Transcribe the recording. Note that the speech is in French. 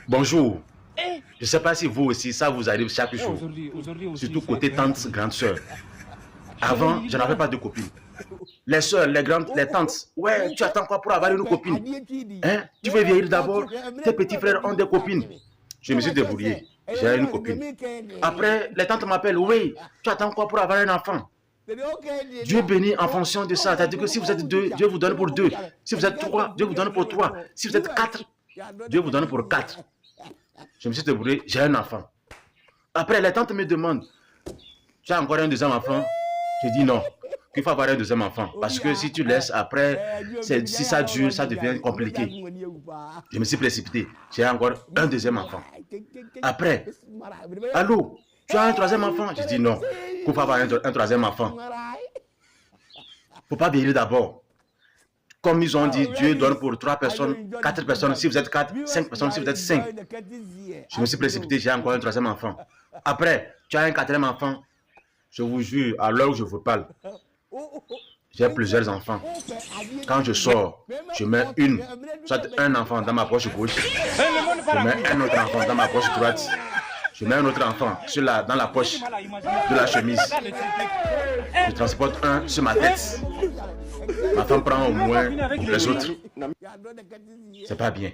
Bonjour. Je ne sais pas si vous aussi, ça vous arrive chaque jour. Aujourd'hui Surtout côté tante, grande soeur. Avant, je n'avais pas de copine. Les soeurs, les grandes, les tantes. Ouais, tu attends quoi pour avoir une copine? Hein? Tu veux vieillir d'abord? Tes petits frères ont des copines. Je me suis débrouillé. J'ai une copine. Après, les tantes m'appellent. Oui, tu attends quoi pour avoir un enfant? Dieu bénit en fonction de ça. C'est-à-dire que si vous êtes deux, Dieu vous donne pour deux. Si vous êtes trois, Dieu vous donne pour trois. Si vous êtes quatre, Dieu vous donne pour quatre. Je me suis débrouillé, j'ai un enfant. Après, les tantes me demandent, tu as encore un deuxième enfant? Je dis non, qu'il faut avoir un deuxième enfant. Parce que si tu laisses après, si ça dure, ça devient compliqué. Je me suis précipité, j'ai encore un deuxième enfant. Après, allô, tu as un troisième enfant? Je dis non, qu'il faut avoir un troisième enfant. Il ne faut pas vieillir d'abord. Comme ils ont dit, Dieu donne pour 3 personnes, 4 personnes, si vous êtes 4, 5 personnes, si vous êtes 5. Je me suis précipité, j'ai encore un troisième enfant. Après, tu as un quatrième enfant. Je vous jure, à l'heure où je vous parle, j'ai plusieurs enfants. Quand je sors, je mets soit un enfant dans ma poche gauche, je mets un autre enfant dans ma poche droite, je mets un autre enfant dans la poche de la chemise. Je transporte un sur ma tête. Ma femme prend au moins les autres. C'est pas bien.